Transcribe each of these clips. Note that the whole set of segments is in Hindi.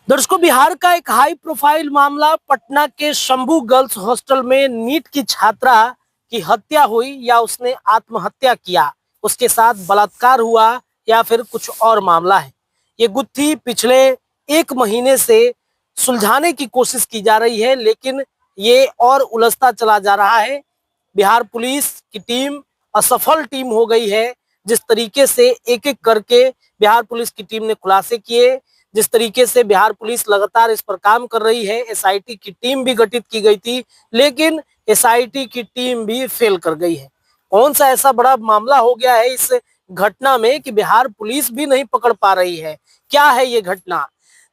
दर्शकों, बिहार का एक हाई प्रोफाइल मामला। पटना के शंभू गर्ल्स हॉस्टल में नीट की छात्रा की हत्या हुई या उसने आत्महत्या किया, उसके साथ बलात्कार हुआ या फिर कुछ और मामला है। ये गुत्थी पिछले एक महीने से सुलझाने की कोशिश की जा रही है, लेकिन ये और उलझता चला जा रहा है। बिहार पुलिस की टीम असफल टीम हो गई है। जिस तरीके से एक एक करके बिहार पुलिस की टीम ने खुलासे किए, जिस तरीके से बिहार पुलिस लगातार इस पर काम कर रही है। एसआईटी की टीम भी गठित की गई थी, लेकिन एसआईटी की टीम भी फेल कर गई है। कौन सा ऐसा बड़ा मामला हो गया है इस घटना में कि बिहार पुलिस भी नहीं पकड़ पा रही है? क्या है ये घटना?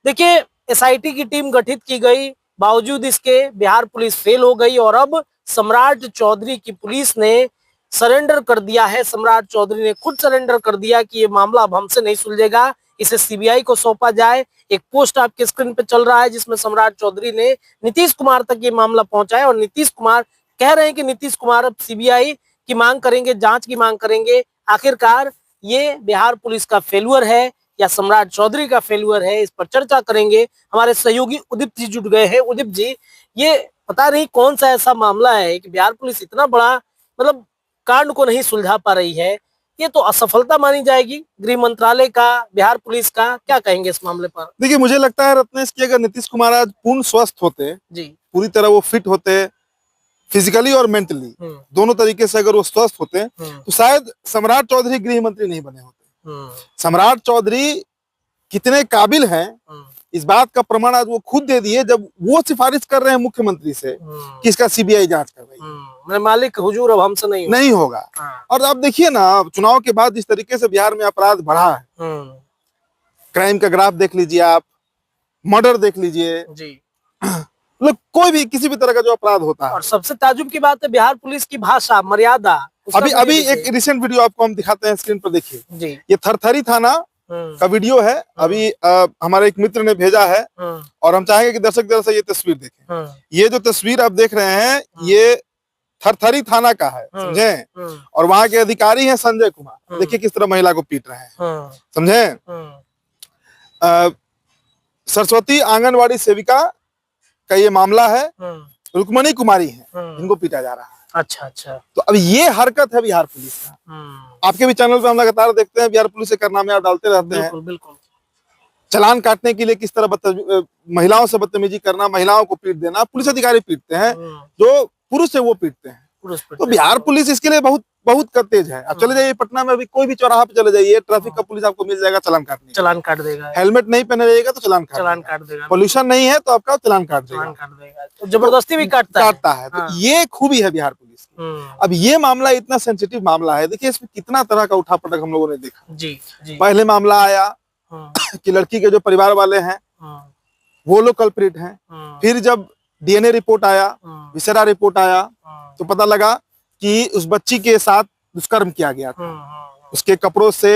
देखिए, एसआईटी की टीम गठित की गई, बावजूद इसके बिहार पुलिस फेल हो गई और अब सम्राट चौधरी की पुलिस ने सरेंडर कर दिया है। सम्राट चौधरी ने खुद सरेंडर कर दिया कि ये मामला अब हमसे नहीं सुलझेगा, इसे सीबीआई को सौंपा जाए। एक पोस्ट आपके स्क्रीन पे चल रहा है जिसमें सम्राट चौधरी ने नीतीश कुमार तक ये मामला पहुंचाया और नीतीश कुमार कह रहे हैं कि नीतीश कुमार अब सीबीआई की मांग करेंगे, जांच की मांग करेंगे। आखिरकार ये बिहार पुलिस का फेल्यूर है या सम्राट चौधरी का फेल्यूर है, इस पर चर्चा करेंगे। हमारे सहयोगी उदित जी जुट गए हैं। उदित जी, ये पता नहीं कौन सा ऐसा मामला है कि बिहार पुलिस इतना बड़ा मतलब कांड को नहीं सुलझा पा रही है। ये तो असफलता मानी जाएगी गृह मंत्रालय का, बिहार पुलिस का। क्या कहेंगे इस मामले पर? देखिए, मुझे लगता है रत्नेश की अगर नीतीश कुमार आज पूर्ण स्वस्थ होते जी। पूरी तरह वो फिट होते, फिजिकली और मेंटली दोनों तरीके से अगर वो स्वस्थ होते तो शायद सम्राट चौधरी गृह मंत्री नहीं बने होते। सम्राट चौधरी कितने काबिल हैं इस बात का प्रमाण आज वो खुद दे दिए जब वो सिफारिश कर रहे हैं मुख्यमंत्री से कि इसका सीबीआई जांच करवाइए। मेरे मालिक हुजूर, अब हमसे नहीं होगा। और अब देखिए ना, चुनाव के बाद जिस तरीके से बिहार में अपराध बढ़ा है, क्राइम का ग्राफ देख लीजिए आप, मर्डर देख लीजिए जी, मतलब कोई भी किसी भी तरह का जो अपराध होता है। और सबसे ताजुब की बात है बिहार पुलिस की भाषा मर्यादा। अभी एक रिसेंट वीडियो आपको हम दिखाते हैं, स्क्रीन पर देखिए जी। ये थरथरी थाना का वीडियो है। अभी हमारे एक मित्र ने भेजा है और हम चाहेंगे कि दर्शक जरा सा ये तस्वीर देखें। ये जो तस्वीर आप देख रहे हैं ये थरथरी थाना का है, समझे। और वहां के अधिकारी हैं संजय कुमार। देखिए किस तरह महिला को पीट रहे हैं, समझे। सरस्वती आंगनवाड़ी सेविका का ये मामला है। रुक्मणी कुमारी है, इनको पीटा जा रहा है। अच्छा अच्छा। तो अब ये हरकत है बिहार पुलिस का। आपके भी चैनल पे हम लगातार देखते हैं बिहार पुलिस से कारनामे डालते रहते हैं। बिल्कुल बिल्कुल। चलान काटने के लिए किस तरह महिलाओं से बदतमीजी करना, महिलाओं को पीट देना। पुलिस अधिकारी पीटते हैं, जो पुरुष है वो पीटते हैं। तो बिहार पुलिस इसके लिए बहुत बहुत तेज है। आप चले जाइए पटना में, अभी कोई भी चौराहा पे चले जाइए, ट्रैफिक का पुलिस आपको मिल जाएगा चलान काट देगा। हेलमेट नहीं पहने जाइएगा तो चलान काट देगा। पोल्यूशन नहीं है तो आपका चलान काट देगा। तो जबरदस्ती भी काटता है। तो ये खूबी है बिहार पुलिस की। अब ये मामला इतना सेंसिटिव मामला है, देखिए इसमें कितना तरह का उठापटक हम लोगों ने देखा जी। पहले मामला आया कि लड़की के जो परिवार वाले हैं वो लोग कल्प्रिट हैं। फिर जब डीएनए रिपोर्ट आया, विसेरा रिपोर्ट आया, तो पता लगा कि उस बच्ची के साथ दुष्कर्म किया गया था। उसके कपड़ों से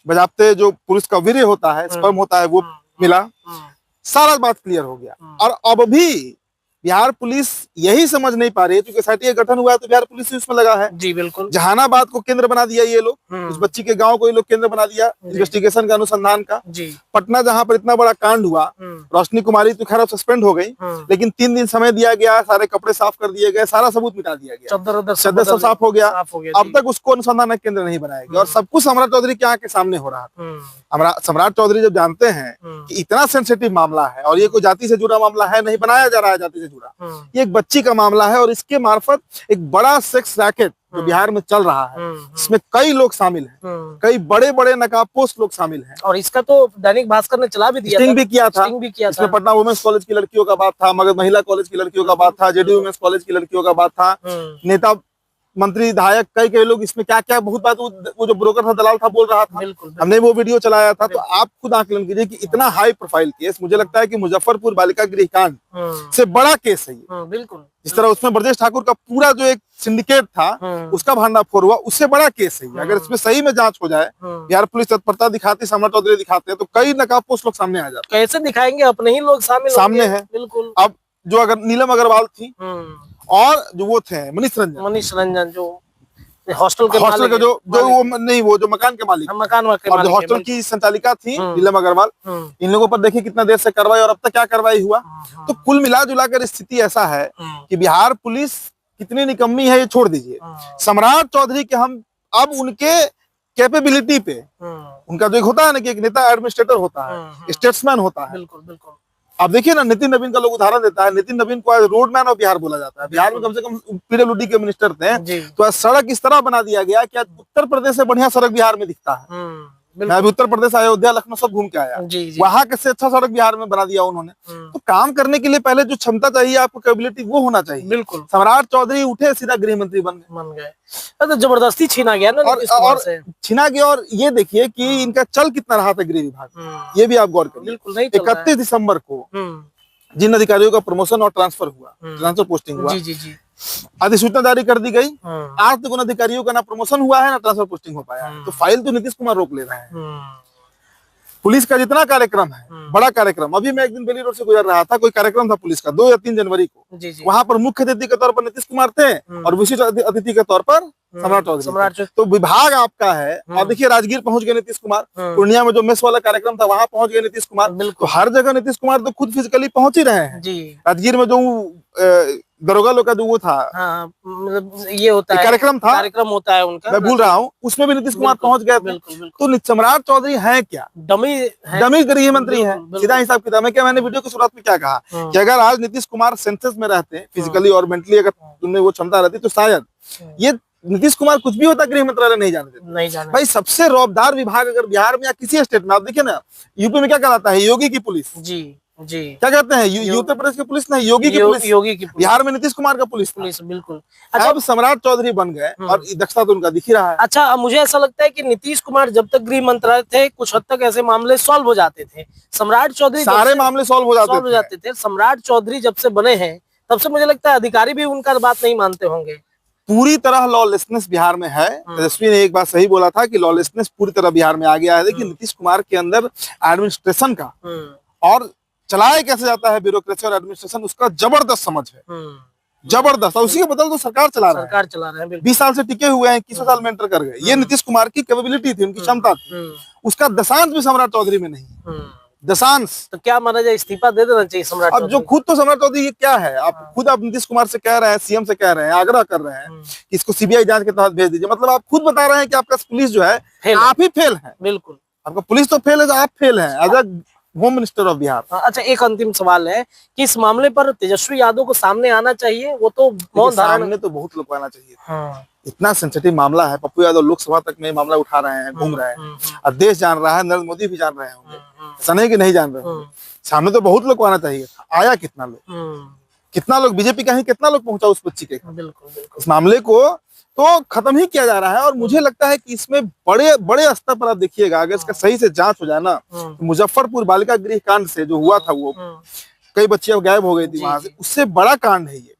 बजाते जो पुरुष का वीर्य होता है, स्पर्म होता है, वो मिला। सारा बात क्लियर हो गया। और अब भी बिहार पुलिस यही समझ नहीं पा रही है, क्योंकि एसआईटी का गठन हुआ है तो बिहार पुलिस भी उसमें लगा है। जी बिल्कुल। जहानाबाद को केंद्र बना दिया ये लोग, उस बच्ची के गांव को ये लोग केंद्र बना दिया इन्वेस्टिगेशन का, अनुसंधान का। जी। पटना जहां पर इतना बड़ा कांड हुआ, रोशनी कुमारी तो खैर अब सस्पेंड हो गई, लेकिन 3 दिन समय दिया गया, सारे कपड़े साफ कर दिए गए, सारा सबूत मिटा दिया गया, चद्दर सब साफ हो गया। अब तक उसको अनुसंधान केंद्र नहीं बनाया गया और सब कुछ सम्राट चौधरी के आंख के सामने हो रहा था। सम्राट चौधरी जब जानते हैं कि इतना सेंसिटिव मामला है और ये कोई जाति से जुड़ा मामला है, नहीं बनाया जा रहा है जाति से जुड़ा, ये एक बच्ची का मामला है और इसके मार्फत एक बड़ा सेक्स रैकेट जो बिहार में चल रहा है, इसमें कई लोग शामिल हैं, कई बड़े बड़े नकाबपोश लोग शामिल हैं। और इसका तो दैनिक भास्कर ने चला भी दिया, स्टिंग भी किया था। इसमें पटना वुमेन्स कॉलेज की लड़कियों का बात था, मगर महिला कॉलेज की लड़कियों का बात था, जेडी वुमेन्स कॉलेज की लड़कियों का बात था, नेता मंत्री विधायक कई लोग इसमें क्या क्या बहुत बात, वो जो ब्रोकर था, दलाल था, बोल रहा था। हमने वो वीडियो चलाया था। तो आप खुद आकलन कीजिए कि इतना हाई प्रोफाइल केस, मुझे लगता है कि मुजफ्फरपुर बालिका गृह कांड से बड़ा केस है ये। बिल्कुल। जिस तरह उसमें ब्रजेश ठाकुर का पूरा जो एक सिंडिकेट था उसका भांडाफोड़ हुआ, उससे बड़ा केस है। अगर इसमें सही में जांच हो जाए, बिहार पुलिस तत्परता दिखाती, सम्राट चौधरी दिखाते हैं, तो कई नकाबपोश लोग सामने आ जाते। कैसे दिखाएंगे? अपने ही लोग सामने है। बिल्कुल। अब जो अगर नीलम अग्रवाल थी और जो वो थे मनीष रंजन जो हॉस्टल के जो वो जो मकान के मालिक, मकान और जो हॉस्टल की संचालिका थी नीलम अग्रवाल, इन लोगों पर देखिए कितना देर से कार्रवाई, और अब तक क्या कार्रवाई हुआ। तो कुल मिला जुलाकर स्थिति ऐसा है कि बिहार पुलिस कितनी निकम्मी है ये छोड़ दीजिए। सम्राट चौधरी के हम अब उनके कैपेबिलिटी पे, उनका जो एक होता है ना कि एक नेता एडमिनिस्ट्रेटर होता है, स्टेट्समैन होता है। बिल्कुल बिल्कुल। अब देखिए ना, नितिन नवीन का लोग उदाहरण देता है, नितिन नवीन को आज रोडमैन ऑफ बिहार बोला जाता है। बिहार में कम से कम पीडब्ल्यूडी के मिनिस्टर थे, तो आज सड़क इस तरह बना दिया गया कि आज उत्तर प्रदेश से बढ़िया सड़क बिहार में दिखता है। मैं अभी उत्तर प्रदेश, अयोध्या, लखनऊ सब घूम के आया, वहां के से अच्छा सड़क बिहार में बना दिया उन्होंने। तो काम करने के लिए पहले जो क्षमता चाहिए आपको, कैपेबिलिटी, वो होना चाहिए। बिल्कुल। सम्राट चौधरी उठे, सीधा गृह मंत्री बन गए। तो जबरदस्ती छीना गया ना, और छीना गया। और ये देखिए कि इनका चल कितना रहा था गृह विभाग, ये भी आप गौर करिए। 31 दिसंबर को जिन अधिकारियों का प्रमोशन और ट्रांसफर हुआ, ट्रांसफर पोस्टिंग हुआ, अधिसूचना जारी कर दी गई। आज तक उन अधिकारियों का ना प्रमोशन हुआ है ना ट्रांसफर पोस्टिंग हो पाया। तो फाइल तो नीतीश कुमार रोक ले रहे हैं। पुलिस का जितना कार्यक्रम है, बड़ा कार्यक्रम, अभी मैं एक दिन बेली रोड से गुजर रहा था, कोई कार्यक्रम था पुलिस का 2 या 3 जनवरी को। वहां पर मुख्य अतिथि के तौर पर नीतीश कुमार थे और विशिष्ट अतिथि के तौर पर सम्राट चौधरी। तो विभाग आपका है। और देखिए राजगीर पहुंच गए नीतीश कुमार, पूर्णिया में जो मेस वाला कार्यक्रम था वहां पहुंच गए नीतीश कुमार। तो हर जगह नीतीश कुमार तो खुद फिजिकली पहुंच ही रहे हैं। राजगीर में जो दरोगा लोग का जो वो था, मतलब ये होता है कार्यक्रम होता है उनका, मैं भूल रहा हूँ, उसमें भी नीतीश कुमार पहुंच गए थे। तो सम्राट चौधरी है क्या? डमी गृह मंत्री है, सीधा हिसाब किताब है। क्या मैंने वीडियो की शुरुआत में क्या कहा कि अगर आज नीतीश कुमार सेंसस में रहते, फिजिकली और मेंटली अगर उनमें वो क्षमता रहती, तो शायद ये नीतीश कुमार कुछ भी होता, गृह मंत्रालय नहीं जाने भाई। सबसे रौबदार विभाग अगर बिहार में या किसी स्टेट में, आप देखिए ना, यूपी में क्या कहलाता है, योगी की पुलिस। जी क्या कहते हैं, उत्तर प्रदेश की पुलिस नहीं, योगी की पुलिस। बिहार में नीतीश कुमार का पुलिस बिल्कुल। अच्छा, अब सम्राट चौधरी बन गए और दक्षता तो उनका दिख ही रहा है। अच्छा, मुझे ऐसा लगता है कि नीतीश कुमार जब तक गृह मंत्रालय थे, कुछ हद तक ऐसे मामले सॉल्व हो जाते थे। सम्राट चौधरी सारे मामले सॉल्व हो जाते थे। सम्राट चौधरी जब से बने हैं, तब से मुझे लगता है अधिकारी भी उनका बात नहीं मानते होंगे। पूरी तरह लॉलेसनेस बिहार में है। तेजस्वी ने एक बात सही बोला था कि लॉलेसनेस पूरी तरह बिहार में आ गया है। देखिए नीतीश कुमार के अंदर एडमिनिस्ट्रेशन का और चलाया कैसे जाता है ब्यूरोक्रेसी और एडमिनिस्ट्रेशन, उसका जबरदस्त समझ है, जबरदस्त। और उसी के बदल तो सरकार चला रहे हैं। 20 साल से टिके हुए हैं, 21 साल में एंटर कर गए। ये नीतीश कुमार की कैपेबिलिटी थी, उनकी क्षमता थी। उसका दशांश भी सम्राट चौधरी में नहीं, दशांश। तो क्या माना जाए, इस्तीफा दे देना चाहिए सम्राट? अब जो खुद तो सम्राट चौधरी, ये क्या है, आप खुद आप नीतीश कुमार से कह रहे हैं, सीएम से कह रहे हैं, आग्रह कर रहे हैं कि इसको सीबीआई जांच के तहत भेज दीजिए। मतलब आप खुद बता रहे हैं कि आपका पुलिस जो है, आप ही फेल है। बिल्कुल, आपका पुलिस तो फेल है, आप फेल है as a home minister of Bihar. अच्छा, एक अंतिम सवाल है कि इस मामले पर तेजस्वी यादव को सामने आना चाहिए। वो तो सामने तो बहुत लोग आना चाहिए। इतना सेंसिटिव मामला है। पप्पू यादव लोकसभा तक में मामला उठा रहे हैं, घूम रहे हैं, और देश जान रहा है, नरेंद्र मोदी भी जान रहे होंगे, ऐसा नहीं कि नहीं जान रहे होंगे। सामने तो बहुत लोग को आना चाहिए। आया कितना लोग, बीजेपी का ही कितना लोग पहुंचा उस बच्ची के। बिल्कुल। इस मामले को तो खत्म ही किया जा रहा है। और मुझे लगता है कि इसमें बड़े स्तर पर आप देखिएगा, अगर इसका सही से जांच हो जाए ना, तो मुजफ्फरपुर बालिका गृह कांड से जो हुआ था, वो कई बच्चियां गायब हो गई थी वहां से, उससे बड़ा कांड है ये,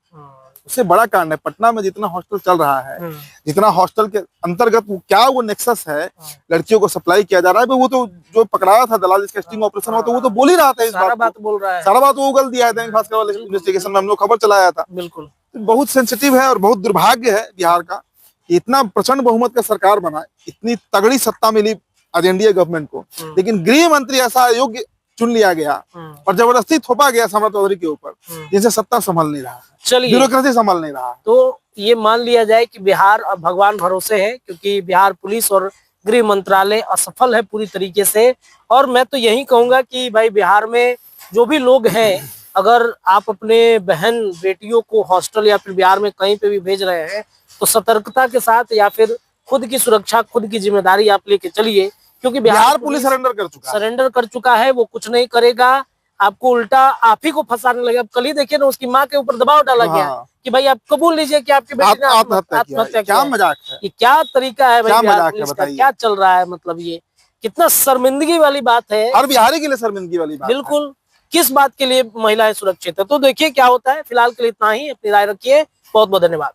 उससे बड़ा कांड है। पटना में जितना हॉस्टल चल रहा है, जितना हॉस्टल के अंतर्गत क्या वो नेक्सस है, लड़कियों को सप्लाई किया जा रहा है, वो तो जो पकड़ाया था दलाल, जिसका स्टिंग ऑपरेशन हुआ, तो वो तो बोल ही रहा था, इस बात बोल रहा है, सारा बात वो उगल दिया है। दैनिक भास्कर वाले इन्वेस्टिगेशन में हम लोग खबर चलाया था। बिल्कुल, बहुत सेंसिटिव है और बहुत दुर्भाग्य है बिहार का, इतना प्रचंड बहुमत का सरकार बना, इतनी तगड़ी सत्ता मिली एनडीए गवर्नमेंट को, लेकिन गृह मंत्री ऐसा योग्य चुन लिया गया और जबरदस्ती थोपा गया सम्राट चौधरी के ऊपर, जिनसे सत्ता संभल नहीं रहा, चलिए ब्यूरोक्रेसी संभल नहीं रहा। तो ये मान लिया जाए कि बिहार अब भगवान भरोसे है, क्योंकि बिहार पुलिस और गृह मंत्रालय असफल है पूरी तरीके से। और मैं तो यही कहूंगा कि भाई बिहार में जो भी लोग हैं, अगर आप अपने बहन बेटियों को हॉस्टल या फिर बिहार में कहीं पे भी भेज रहे हैं, तो सतर्कता के साथ या फिर खुद की सुरक्षा, खुद की जिम्मेदारी आप लेके चलिए, क्योंकि बिहार पुलिस सरेंडर कर चुका है। वो कुछ नहीं करेगा, आपको उल्टा आप ही को फंसाने लगे। अब कल ही देखिए ना, उसकी माँ के ऊपर दबाव डाला गया कि भाई आप कबूल लीजिए कि आपकी बेटी ने आत्महत्या क्या मजाक है, ये क्या तरीका है भाई बिहार पुलिस का, क्या चल रहा है? मतलब ये कितना शर्मिंदगी वाली बात है, हर बिहारी के लिए शर्मिंदगी वाली बात। बिल्कुल, किस बात के लिए महिलाएं सुरक्षित है। तो देखिए क्या होता है। फिलहाल के लिए इतना ही, अपनी राय रखिए। बहुत बहुत धन्यवाद।